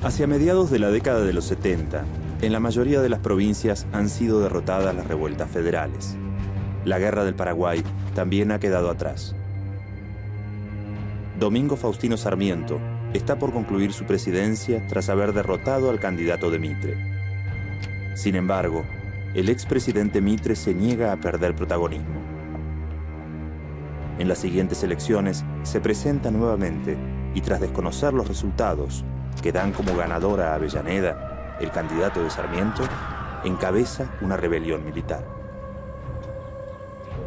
Hacia mediados de la década de los 70, en la mayoría de las provincias han sido derrotadas las revueltas federales. La Guerra del Paraguay también ha quedado atrás. Domingo Faustino Sarmiento está por concluir su presidencia tras haber derrotado al candidato de Mitre. Sin embargo, el expresidente Mitre se niega a perder protagonismo. En las siguientes elecciones se presenta nuevamente y tras desconocer los resultados, que dan como ganadora a Avellaneda, el candidato de Sarmiento, encabeza una rebelión militar.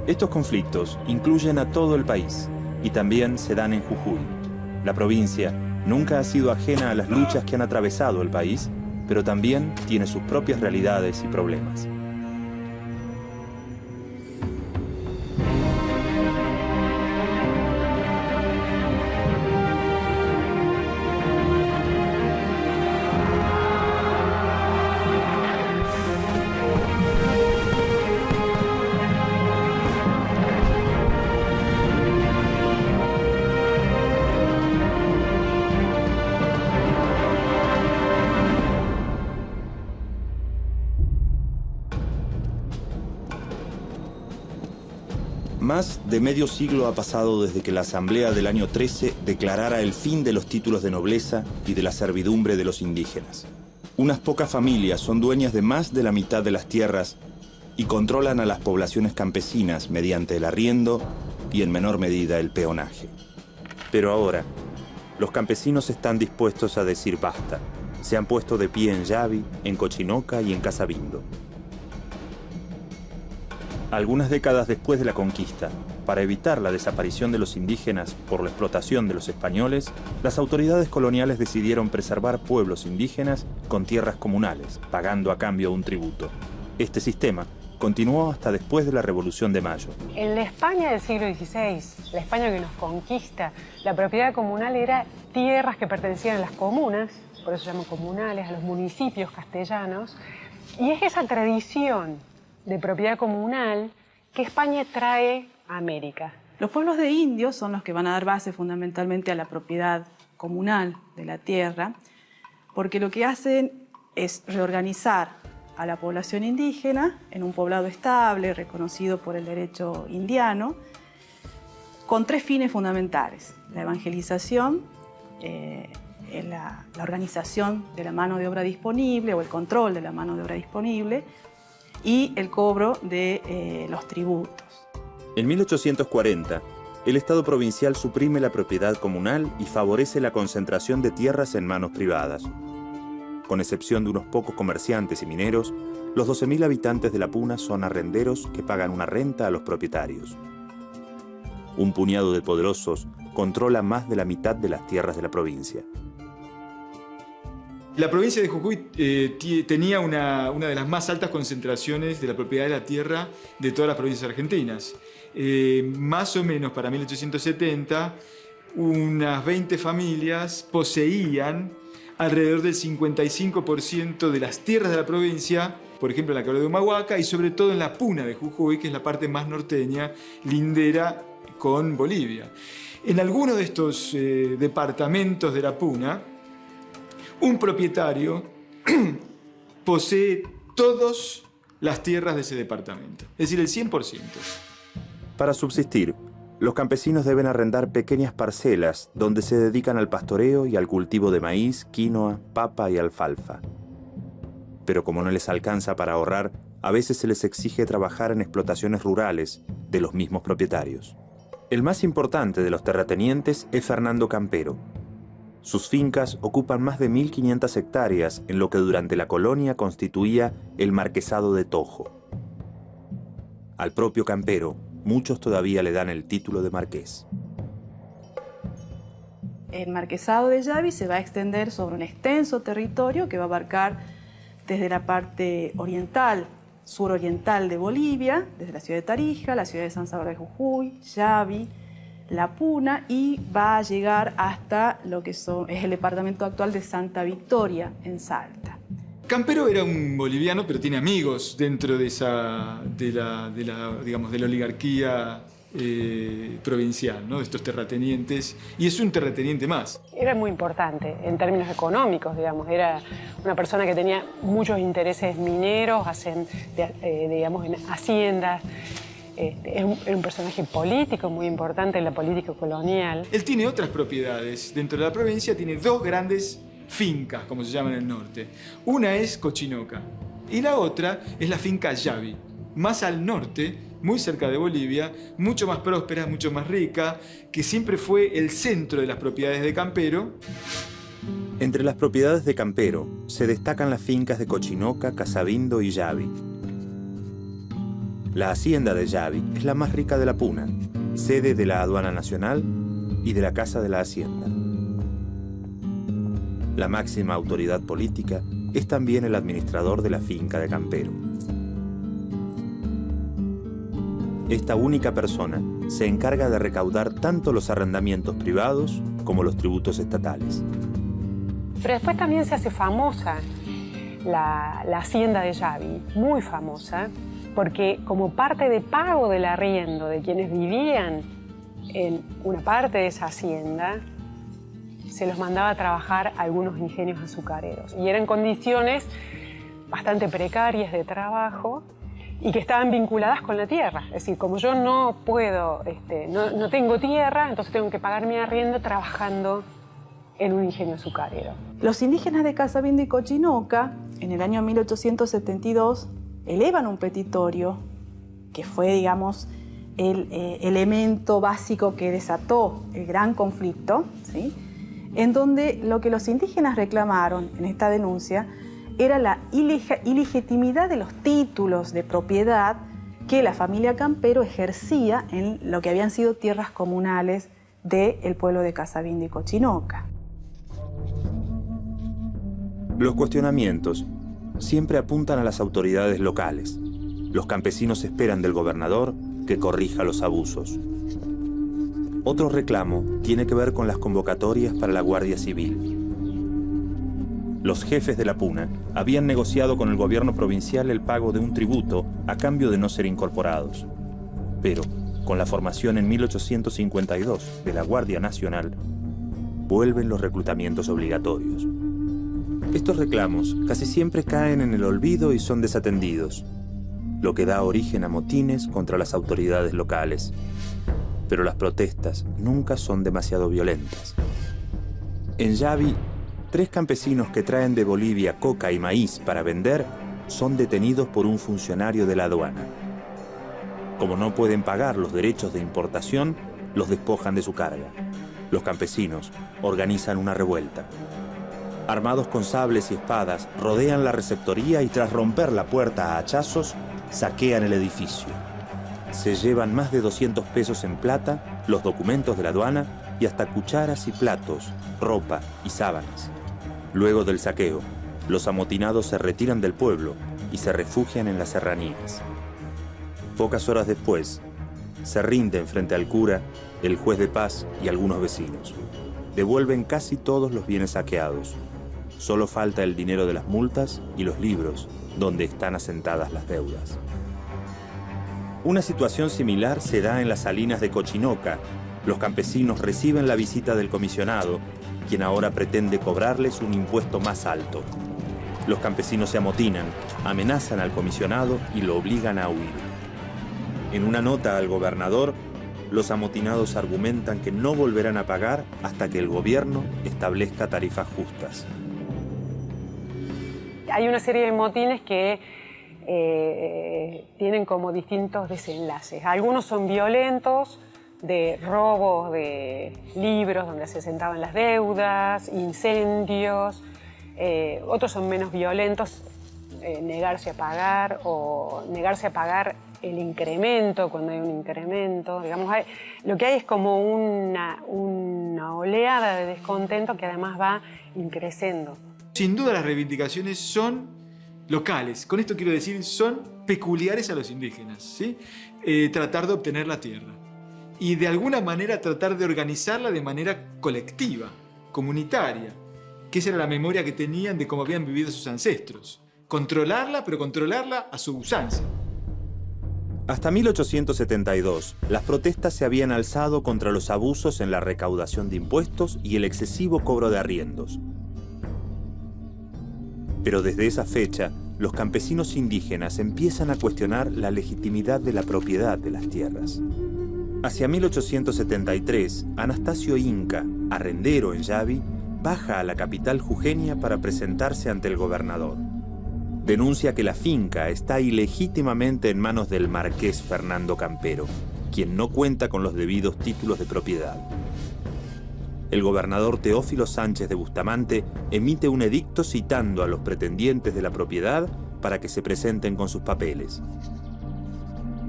Estos conflictos incluyen a todo el país y también se dan en Jujuy. La provincia nunca ha sido ajena a las luchas que han atravesado el país, pero también tiene sus propias realidades y problemas. Más de medio siglo ha pasado desde que la Asamblea del año 13 declarara el fin de los títulos de nobleza y de la servidumbre de los indígenas. Unas pocas familias son dueñas de más de la mitad de las tierras y controlan a las poblaciones campesinas mediante el arriendo y en menor medida el peonaje. Pero ahora, los campesinos están dispuestos a decir basta. Se han puesto de pie en Yavi, en Cochinoca y en Casabindo. Algunas décadas después de la conquista, para evitar la desaparición de los indígenas por la explotación de los españoles, las autoridades coloniales decidieron preservar pueblos indígenas con tierras comunales, pagando a cambio un tributo. Este sistema continuó hasta después de la Revolución de Mayo. En la España del siglo XVI, la España que nos conquista, la propiedad comunal era tierras que pertenecían a las comunas, por eso se llaman comunales, a los municipios castellanos, y es esa tradición de propiedad comunal que España trae a América. Los pueblos de indios son los que van a dar base fundamentalmente a la propiedad comunal de la tierra, porque lo que hacen es reorganizar a la población indígena en un poblado estable, reconocido por el derecho indiano, con tres fines fundamentales: la evangelización, la organización de la mano de obra disponible o el control de la mano de obra disponible, y el cobro de los tributos. En 1840, el Estado provincial suprime la propiedad comunal y favorece la concentración de tierras en manos privadas. Con excepción de unos pocos comerciantes y mineros, los 12.000 habitantes de La Puna son arrenderos que pagan una renta a los propietarios. Un puñado de poderosos controla más de la mitad de las tierras de la provincia. La provincia de Jujuy tenía una de las más altas concentraciones de la propiedad de la tierra de todas las provincias argentinas. Más o menos para 1870, unas 20 familias poseían alrededor del 55% de las tierras de la provincia, por ejemplo en la quebrada de Humahuaca y sobre todo en la Puna de Jujuy, que es la parte más norteña, lindera con Bolivia. En algunos de estos departamentos de la Puna, un propietario posee todas las tierras de ese departamento, es decir, el 100%. Para subsistir, los campesinos deben arrendar pequeñas parcelas donde se dedican al pastoreo y al cultivo de maíz, quinoa, papa y alfalfa. Pero como no les alcanza para ahorrar, a veces se les exige trabajar en explotaciones rurales de los mismos propietarios. El más importante de los terratenientes es Fernando Campero. Sus fincas ocupan más de 1.500 hectáreas en lo que durante la colonia constituía el Marquesado de Tojo. Al propio Campero, muchos todavía le dan el título de marqués. El Marquesado de Yavi se va a extender sobre un extenso territorio que va a abarcar desde la parte oriental, suroriental de Bolivia, desde la ciudad de Tarija, la ciudad de San Salvador de Jujuy, Yavi, La Puna, y va a llegar hasta lo que es el departamento actual de Santa Victoria, en Salta. Campero era un boliviano, pero tiene amigos dentro de la oligarquía provincial, ¿no? De estos terratenientes, y es un terrateniente más. Era muy importante en términos económicos, digamos. Era una persona que tenía muchos intereses mineros, digamos, en haciendas. Era un personaje político muy importante en la política colonial. Él tiene otras propiedades. Dentro de la provincia tiene dos grandes fincas, como se llama en el norte. Una es Cochinoca y la otra es la finca Yavi, más al norte, muy cerca de Bolivia, mucho más próspera, mucho más rica, que siempre fue el centro de las propiedades de Campero. Entre las propiedades de Campero se destacan las fincas de Cochinoca, Casabindo y Yavi. La hacienda de Yavi es la más rica de la Puna, sede de la Aduana Nacional y de la Casa de la Hacienda. La máxima autoridad política es también el administrador de la finca de Campero. Esta única persona se encarga de recaudar tanto los arrendamientos privados como los tributos estatales. Pero después también se hace famosa la hacienda de Yavi, muy famosa, porque como parte de pago del arriendo de quienes vivían en una parte de esa hacienda, se los mandaba a trabajar a algunos ingenios azucareros. Y eran condiciones bastante precarias de trabajo y que estaban vinculadas con la tierra. Es decir, como yo no puedo, no tengo tierra, entonces tengo que pagar mi arriendo trabajando en un ingenio azucarero. Los indígenas de Casabindo y Cochinoca, en el año 1872, elevan un petitorio que fue, digamos, el elemento básico que desató el gran conflicto, ¿sí? En donde lo que los indígenas reclamaron en esta denuncia era la ilegitimidad de los títulos de propiedad que la familia Campero ejercía en lo que habían sido tierras comunales del pueblo de Casabindo y Cochinoca. Los cuestionamientos siempre apuntan a las autoridades locales. Los campesinos esperan del gobernador que corrija los abusos. Otro reclamo tiene que ver con las convocatorias para la Guardia Civil. Los jefes de la Puna habían negociado con el gobierno provincial el pago de un tributo a cambio de no ser incorporados. Pero, con la formación en 1852 de la Guardia Nacional, vuelven los reclutamientos obligatorios. Estos reclamos casi siempre caen en el olvido y son desatendidos, lo que da origen a motines contra las autoridades locales. Pero las protestas nunca son demasiado violentas. En Yavi, 3 campesinos que traen de Bolivia coca y maíz para vender son detenidos por un funcionario de la aduana. Como no pueden pagar los derechos de importación, los despojan de su carga. Los campesinos organizan una revuelta. Armados con sables y espadas, rodean la receptoría y tras romper la puerta a hachazos, saquean el edificio. Se llevan más de 200 pesos en plata, los documentos de la aduana y hasta cucharas y platos, ropa y sábanas. Luego del saqueo, los amotinados se retiran del pueblo y se refugian en las serranías. Pocas horas después, se rinden frente al cura, el juez de paz y algunos vecinos. Devuelven casi todos los bienes saqueados. Solo falta el dinero de las multas y los libros donde están asentadas las deudas. Una situación similar se da en las salinas de Cochinoca. Los campesinos reciben la visita del comisionado, quien ahora pretende cobrarles un impuesto más alto. Los campesinos se amotinan, amenazan al comisionado y lo obligan a huir. En una nota al gobernador, los amotinados argumentan que no volverán a pagar hasta que el gobierno establezca tarifas justas. Hay una serie de motines que tienen como distintos desenlaces. Algunos son violentos, de robos de libros donde se sentaban las deudas, incendios. Otros son menos violentos, negarse a pagar o negarse a pagar el incremento cuando hay un incremento. Digamos, lo que hay es como una oleada de descontento que además va increciendo. Sin duda las reivindicaciones son locales. Con esto quiero decir, son peculiares a los indígenas, ¿sí? Tratar de obtener la tierra. Y de alguna manera tratar de organizarla de manera colectiva, comunitaria, que esa era la memoria que tenían de cómo habían vivido sus ancestros. Controlarla, pero controlarla a su usanza. Hasta 1872, las protestas se habían alzado contra los abusos en la recaudación de impuestos y el excesivo cobro de arriendos. Pero desde esa fecha, los campesinos indígenas empiezan a cuestionar la legitimidad de la propiedad de las tierras. Hacia 1873, Anastasio Inca, arrendero en Yavi, baja a la capital jujeña para presentarse ante el gobernador. Denuncia que la finca está ilegítimamente en manos del marqués Fernando Campero, quien no cuenta con los debidos títulos de propiedad. El gobernador Teófilo Sánchez de Bustamante emite un edicto citando a los pretendientes de la propiedad para que se presenten con sus papeles.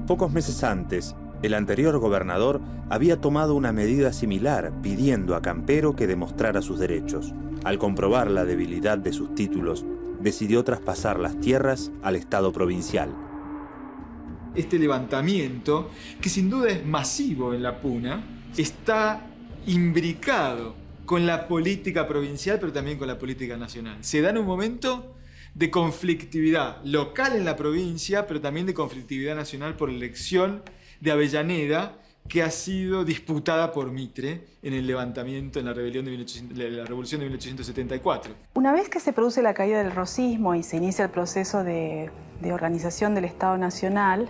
Pocos meses antes, el anterior gobernador había tomado una medida similar pidiendo a Campero que demostrara sus derechos. Al comprobar la debilidad de sus títulos, decidió traspasar las tierras al Estado provincial. Este levantamiento, que sin duda es masivo en la Puna, está imbricado con la política provincial, pero también con la política nacional. Se da en un momento de conflictividad local en la provincia, pero también de conflictividad nacional por la elección de Avellaneda, que ha sido disputada por Mitre en el levantamiento, en la rebelión de la Revolución de 1874. Una vez que se produce la caída del rosismo y se inicia el proceso de organización del Estado Nacional,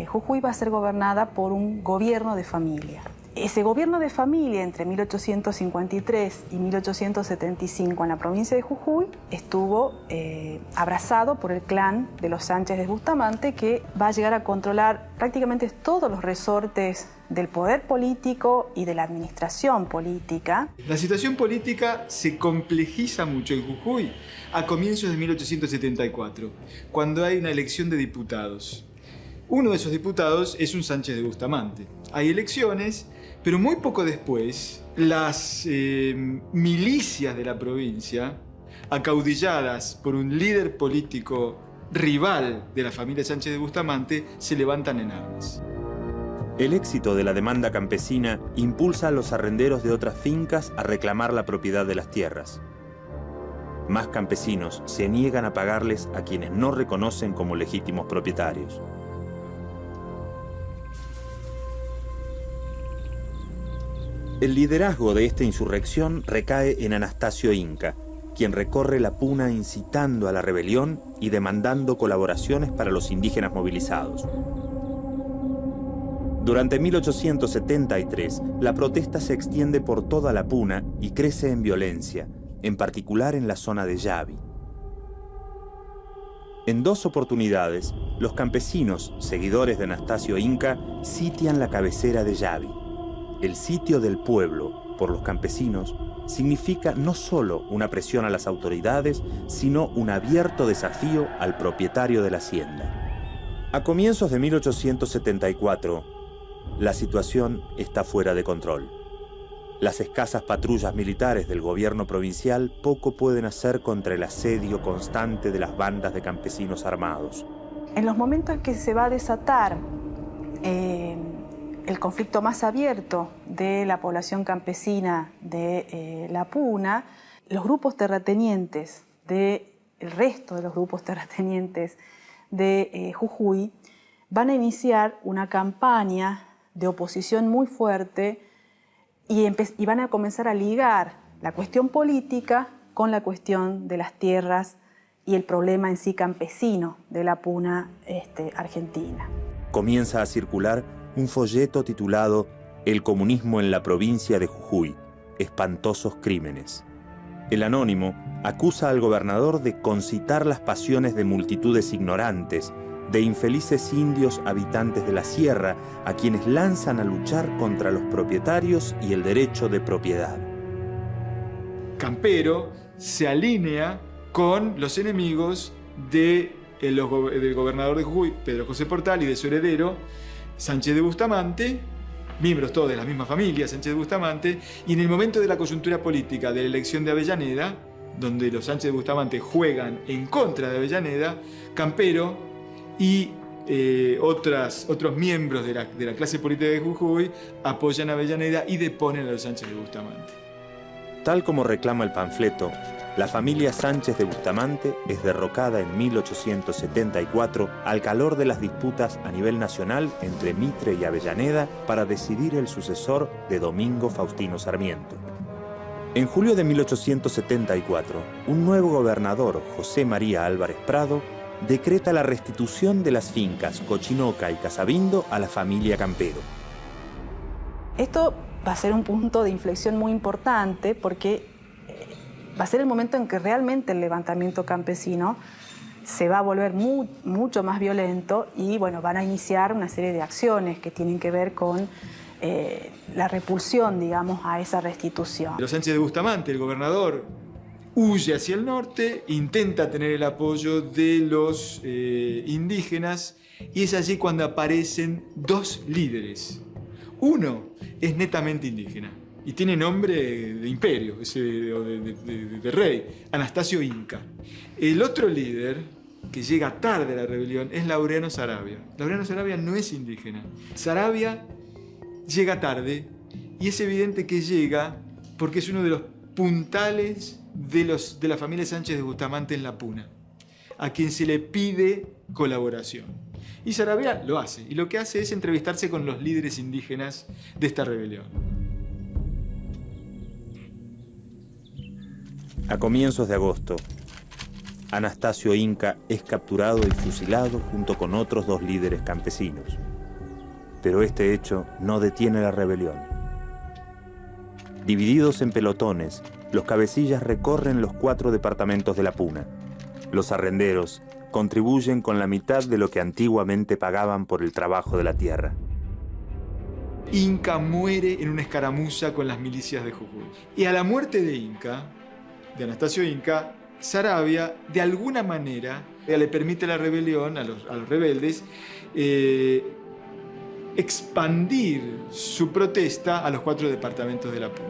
Jujuy va a ser gobernada por un gobierno de familia. Ese gobierno de familia entre 1853 y 1875 en la provincia de Jujuy estuvo abrazado por el clan de los Sánchez de Bustamante, que va a llegar a controlar prácticamente todos los resortes del poder político y de la administración política. La situación política se complejiza mucho en Jujuy a comienzos de 1874, cuando hay una elección de diputados. Uno de esos diputados es un Sánchez de Bustamante. Hay elecciones, pero muy poco después, las milicias de la provincia, acaudilladas por un líder político rival de la familia Sánchez de Bustamante, se levantan en armas. El éxito de la demanda campesina impulsa a los arrenderos de otras fincas a reclamar la propiedad de las tierras. Más campesinos se niegan a pagarles a quienes no reconocen como legítimos propietarios. El liderazgo de esta insurrección recae en Anastasio Inca, quien recorre la Puna incitando a la rebelión y demandando colaboraciones para los indígenas movilizados. Durante 1873, la protesta se extiende por toda la Puna y crece en violencia, en particular en la zona de Yavi. En dos oportunidades, los campesinos, seguidores de Anastasio Inca, sitian la cabecera de Yavi. El sitio del pueblo por los campesinos significa no solo una presión a las autoridades, sino un abierto desafío al propietario de la hacienda. A comienzos de 1874, la situación está fuera de control. Las escasas patrullas militares del gobierno provincial poco pueden hacer contra el asedio constante de las bandas de campesinos armados. En los momentos en que se va a desatar el conflicto más abierto de la población campesina de la Puna, los grupos terratenientes el resto de los grupos terratenientes de Jujuy van a iniciar una campaña de oposición muy fuerte y van a comenzar a ligar la cuestión política con la cuestión de las tierras y el problema en sí campesino de la Puna argentina. Comienza a circular un folleto titulado El comunismo en la provincia de Jujuy, espantosos crímenes. El anónimo acusa al gobernador de concitar las pasiones de multitudes ignorantes, de infelices indios habitantes de la sierra, a quienes lanzan a luchar contra los propietarios y el derecho de propiedad. Campero se alinea con los enemigos del gobernador de Jujuy, Pedro José Portal, y de su heredero, Sánchez de Bustamante, miembros todos de la misma familia, Sánchez de Bustamante, y en el momento de la coyuntura política de la elección de Avellaneda, donde los Sánchez de Bustamante juegan en contra de Avellaneda, Campero y otros miembros de la clase política de Jujuy apoyan a Avellaneda y deponen a los Sánchez de Bustamante. Tal como reclama el panfleto, La familia Sánchez de Bustamante es derrocada en 1874 al calor de las disputas a nivel nacional entre Mitre y Avellaneda para decidir el sucesor de Domingo Faustino Sarmiento. En julio de 1874, un nuevo gobernador, José María Álvarez Prado, decreta la restitución de las fincas Cochinoca y Casabindo a la familia Campero. Esto va a ser un punto de inflexión muy importante porque va a ser el momento en que realmente el levantamiento campesino se va a volver mucho más violento y bueno, van a iniciar una serie de acciones que tienen que ver con la repulsión, digamos, a esa restitución. Los Sánchez de Bustamante, el gobernador, huye hacia el norte, intenta tener el apoyo de los indígenas y es allí cuando aparecen dos líderes. Uno es netamente indígena y tiene nombre de imperio, de rey, Anastasio Inca. El otro líder, que llega tarde a la rebelión, es Laureano Saravia. Laureano Saravia no es indígena. Saravia llega tarde y es evidente que llega porque es uno de los puntales de la familia Sánchez de Bustamante en la Puna, a quien se le pide colaboración. Y Saravia lo hace, y lo que hace es entrevistarse con los líderes indígenas de esta rebelión. A comienzos de agosto, Anastasio Inca es capturado y fusilado junto con otros dos líderes campesinos. Pero este hecho no detiene la rebelión. Divididos en pelotones, los cabecillas recorren los 4 departamentos de la Puna. Los arrenderos contribuyen con la mitad de lo que antiguamente pagaban por el trabajo de la tierra. Inca muere en una escaramuza con las milicias de Jujuy. Y a la muerte de Inca, de Anastasio Inca, Saravia, de alguna manera, le permite a la rebelión, a los rebeldes, expandir su protesta a los 4 departamentos de la Puna.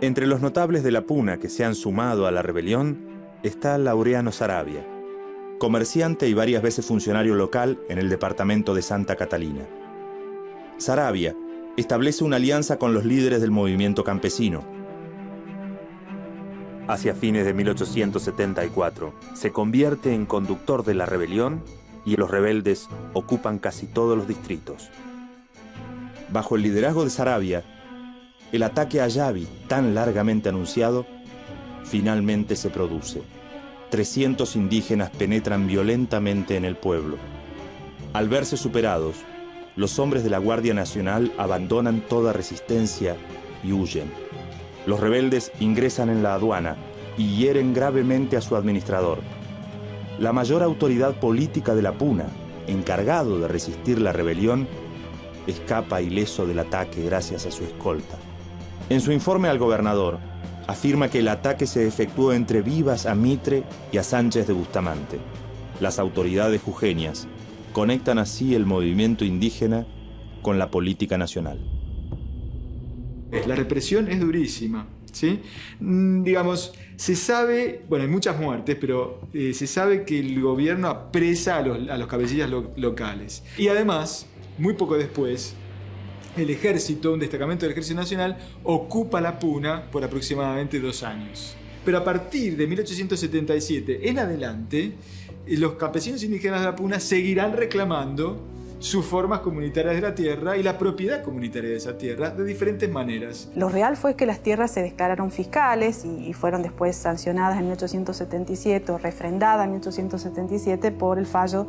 Entre los notables de la Puna que se han sumado a la rebelión está Laureano Saravia, comerciante y varias veces funcionario local en el departamento de Santa Catalina. Saravia establece una alianza con los líderes del movimiento campesino. Hacia fines de 1874, se convierte en conductor de la rebelión y los rebeldes ocupan casi todos los distritos. Bajo el liderazgo de Saravia, el ataque a Yavi, tan largamente anunciado, finalmente se produce. 300 indígenas penetran violentamente en el pueblo. Al verse superados, los hombres de la Guardia Nacional abandonan toda resistencia y huyen. Los rebeldes ingresan en la aduana y hieren gravemente a su administrador. La mayor autoridad política de la Puna, encargado de resistir la rebelión, escapa ileso del ataque gracias a su escolta. En su informe al gobernador, afirma que el ataque se efectuó entre Vivas a Mitre y a Sánchez de Bustamante. Las autoridades jujeñas conectan así el movimiento indígena con la política nacional. La represión es durísima, ¿sí? Digamos, se sabe, bueno, hay muchas muertes, pero se sabe que el gobierno apresa a los cabecillas locales. Y además, muy poco después, el ejército, un destacamento del Ejército Nacional, ocupa la Puna por aproximadamente 2 años. Pero a partir de 1877 en adelante, los campesinos indígenas de la Puna seguirán reclamando sus formas comunitarias de la tierra y la propiedad comunitaria de esa tierra de diferentes maneras. Lo real fue que las tierras se declararon fiscales y fueron después sancionadas en 1877 o refrendadas en 1877 por el fallo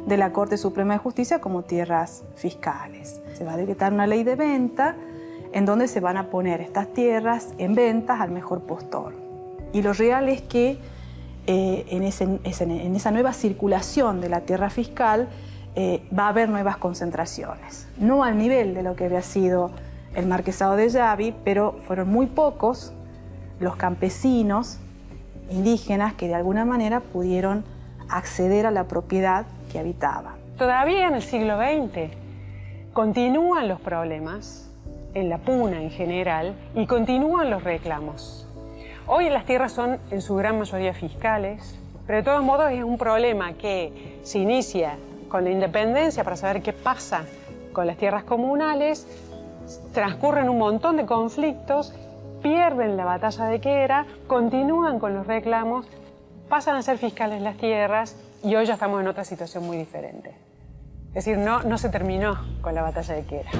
de la Corte Suprema de Justicia como tierras fiscales. Se va a decretar una ley de venta en donde se van a poner estas tierras en ventas al mejor postor. Y lo real es que en esa nueva circulación de la tierra fiscal va a haber nuevas concentraciones. No al nivel de lo que había sido el marquesado de Yavi, pero fueron muy pocos los campesinos indígenas que de alguna manera pudieron acceder a la propiedad que habitaba. Todavía en el siglo XX continúan los problemas en la Puna en general y continúan los reclamos. Hoy las tierras son en su gran mayoría fiscales, pero de todos modos es un problema que se inicia con la independencia para saber qué pasa con las tierras comunales, transcurren un montón de conflictos pierden la batalla de Quera, continúan con los reclamos, pasan a ser fiscales de las tierras y hoy ya estamos en otra situación muy diferente. Es decir, no se terminó con la batalla de Quera.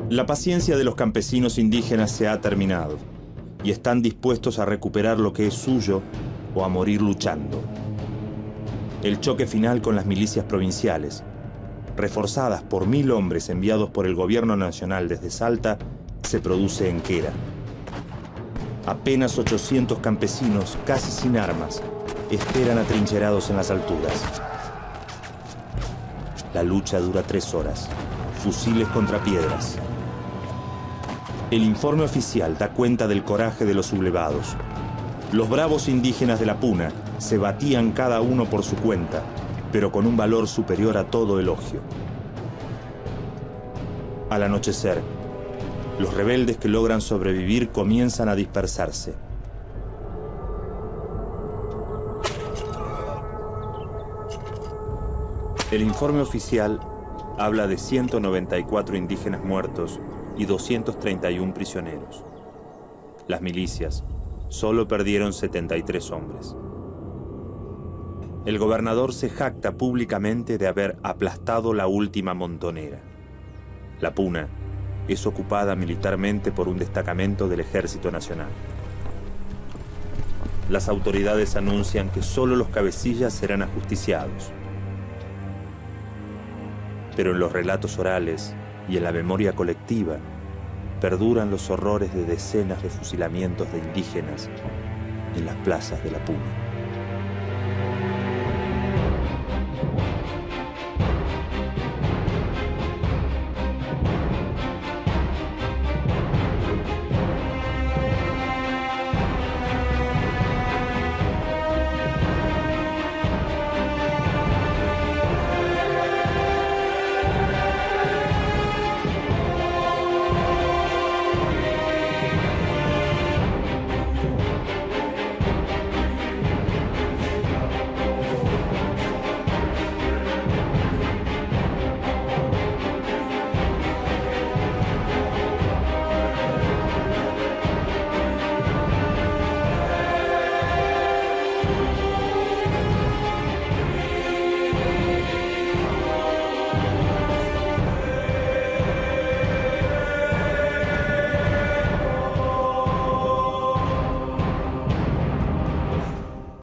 La paciencia de los campesinos indígenas se ha terminado y están dispuestos a recuperar lo que es suyo o a morir luchando. El choque final con las milicias provinciales, reforzadas por 1000 hombres enviados por el gobierno nacional desde Salta, se produce en Quera. Apenas 800 campesinos, casi sin armas, esperan atrincherados en las alturas. La lucha dura 3 horas, fusiles contra piedras. El informe oficial da cuenta del coraje de los sublevados. Los bravos indígenas de la Puna se batían cada uno por su cuenta, pero con un valor superior a todo elogio. Al anochecer, los rebeldes que logran sobrevivir comienzan a dispersarse. El informe oficial habla de 194 indígenas muertos y 231 prisioneros. Las milicias solo perdieron 73 hombres. El gobernador se jacta públicamente de haber aplastado la última montonera. La Puna es ocupada militarmente por un destacamento del Ejército Nacional. Las autoridades anuncian que solo los cabecillas serán ajusticiados. Pero en los relatos orales y en la memoria colectiva perduran los horrores de decenas de fusilamientos de indígenas en las plazas de la Puna.